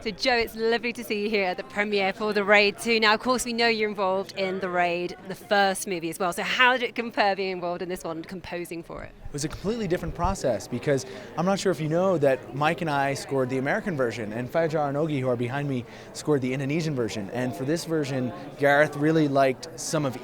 So Joe, it's lovely to see you here at the premiere for The Raid 2. Now, of course, we know you're involved in The Raid, the first movie as well. So how did it compare being involved in this one, composing for it? It was a completely different process because I'm not sure if you know that Mike and I scored the American version and Fajar and Ogi, who are behind me, scored the Indonesian version. And for this version, Gareth really liked some of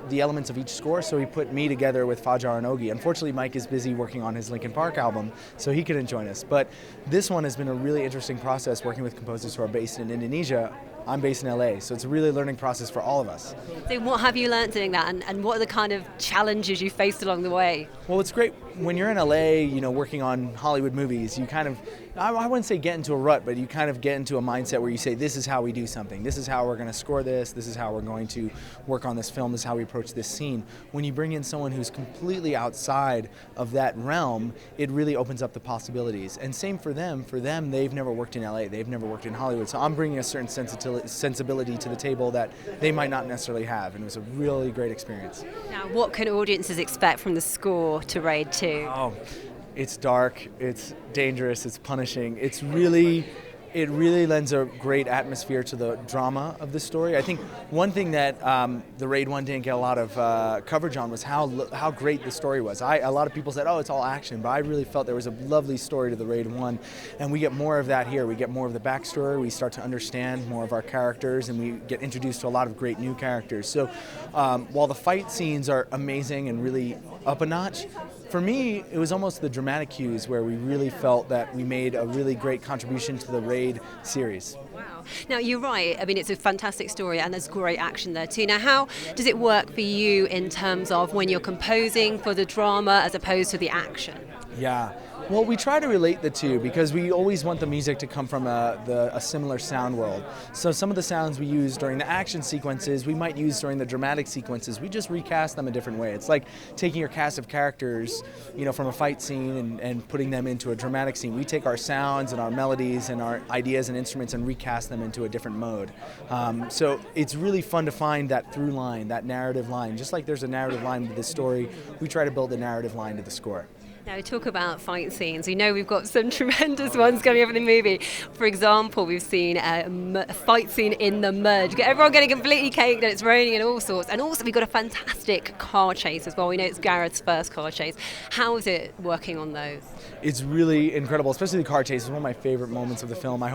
the elements of each score, so he put me together with Fajar and Ogi. Unfortunately, Mike is busy working on his Linkin Park album, so he couldn't join us. But this one has been a really interesting process working with composers who are based in Indonesia. I'm based in LA, so it's a really learning process for all of us. So what have you learned doing that, and what are the kind of challenges you faced along the way? Well, it's great when you're in LA, working on Hollywood movies, you kind of, I wouldn't say get into a rut, but you kind of get into a mindset where you say, this is how we do something. This is how we're going to score this is how we're going to work on this film, this is how we approach this scene. When you bring in someone who's completely outside of that realm, it really opens up the possibilities. And same for them, they've never worked in LA, they've never worked in Hollywood, so I'm bringing a certain sensibility to the table that they might not necessarily have, and it was a really great experience. Now, what can audiences expect from the score to Raid 2? Oh, it's dark, it's dangerous, it's punishing. It really lends a great atmosphere to the drama of the story. I think one thing that the Raid 1 didn't get a lot of coverage on was how great the story was. A lot of people said, oh, it's all action, but I really felt there was a lovely story to the Raid 1, and we get more of that here. We get more of the backstory, we start to understand more of our characters, and we get introduced to a lot of great new characters. So while the fight scenes are amazing and really up a notch, for me, it was almost the dramatic cues where we really felt that we made a really great contribution to the Raid series. Wow. Now, you're right. I mean, it's a fantastic story and there's great action there too. Now, how does it work for you in terms of when you're composing for the drama as opposed to the action? Yeah. Well, we try to relate the two because we always want the music to come from a similar sound world. So some of the sounds we use during the action sequences, we might use during the dramatic sequences. We just recast them a different way. It's like taking your cast of characters, from a fight scene and putting them into a dramatic scene. We take our sounds and our melodies and our ideas and instruments and recast them into a different mode. So it's really fun to find that through line, that narrative line. Just like there's a narrative line to this story, we try to build a narrative line to the score. Now, talk about fight scenes. We know we've got some tremendous ones coming up in the movie. For example, we've seen a fight scene in the mud. You've got everyone getting completely caked and it's raining and all sorts. And also we've got a fantastic car chase as well. We know it's Gareth's first car chase. How is it working on those? It's really incredible, especially the car chase. It's one of my favorite moments of the film. I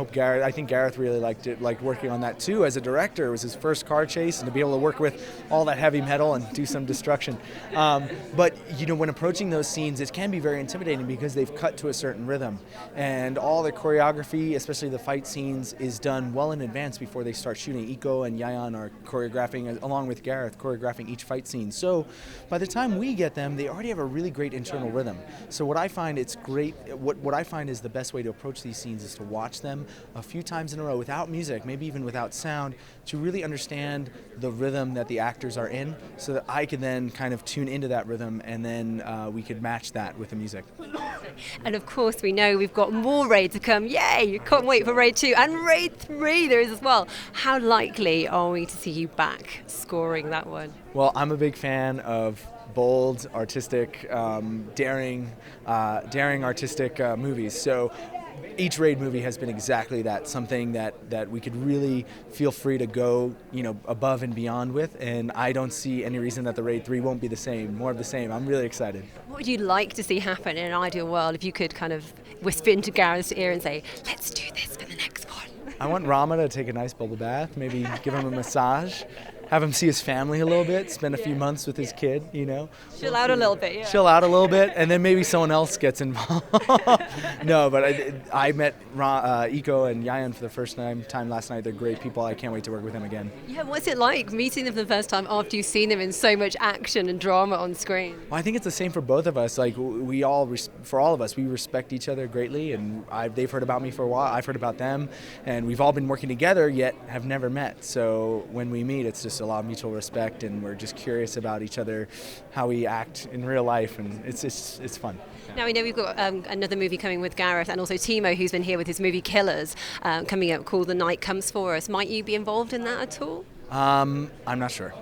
think Gareth really liked it, liked working on that too. As a director, it was his first car chase, and to be able to work with all that heavy metal and do some destruction. But when approaching those scenes, it can be very intimidating because they've cut to a certain rhythm, and all the choreography, especially the fight scenes, is done well in advance before they start shooting. Iko and Yayan are choreographing, along with Gareth, choreographing each fight scene. So by the time we get them, they already have a really great internal rhythm. So what I find what I find is the best way to approach these scenes is to watch them a few times in a row without music, maybe even without sound, to really understand the rhythm that the actors are in, so that I can then kind of tune into that rhythm, and then we could match that with the music. And of course we know we've got more Raid to come. Yay! You can't wait for Raid 2 and Raid 3 there is as well. How likely are we to see you back scoring that one? Well, I'm a big fan of bold, artistic, daring artistic movies. So each Raid movie has been exactly that, something that we could really feel free to go, above and beyond with, and I don't see any reason that the Raid 3 won't be the same, more of the same. I'm really excited. What would you like to see happen in an ideal world if you could kind of whisper into Gareth's ear and say, let's do this for the next one? I want Rama to take a nice bubble bath, maybe give him a massage, have him see his family a little bit, spend a few months with his kid, Chill out a little bit, yeah. Chill out a little bit, and then maybe someone else gets involved. No, but I met Iko and Yayan for the first time last night. They're great people. I can't wait to work with them again. Yeah, what's it like meeting them for the first time after you've seen them in so much action and drama on screen? Well, I think it's the same for both of us. Like for all of us, we respect each other greatly, and they've heard about me for a while. I've heard about them, and we've all been working together, yet have never met. So when we meet, it's just a lot of mutual respect, and we're just curious about each other, how we act in real life, and it's fun. Now we know we've got another movie coming with Gareth, and also Timo, who's been here with his movie Killers, coming out called The Night Comes For Us. Might you be involved in that at all? I'm not sure.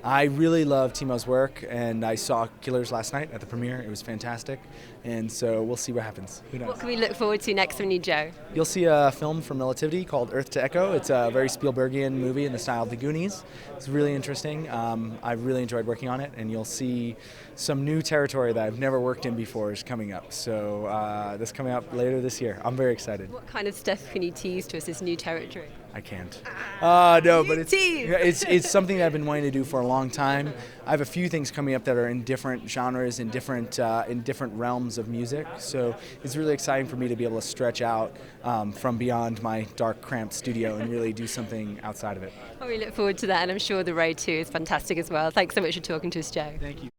I really love Timo's work, and I saw Killers last night at the premiere. It was fantastic, and so we'll see what happens. Who knows? What can we look forward to next from you, Joe? You'll see a film from Relativity called Earth to Echo. It's a very Spielbergian movie in the style of The Goonies. It's really interesting. I really enjoyed working on it, and you'll see some new territory that I've never worked in before is coming up. So that's coming up later this year. I'm very excited. What kind of stuff can you tease to us, this new territory? I can't. No, but tease. it's something that I've been wanting to do for a long time. I have a few things coming up that are in different genres, in different realms of music. So it's really exciting for me to be able to stretch out from beyond my dark, cramped studio and really do something outside of it. Well, we look forward to that, and I'm sure The Raid 2 is fantastic as well. Thanks so much for talking to us, Joe. Thank you.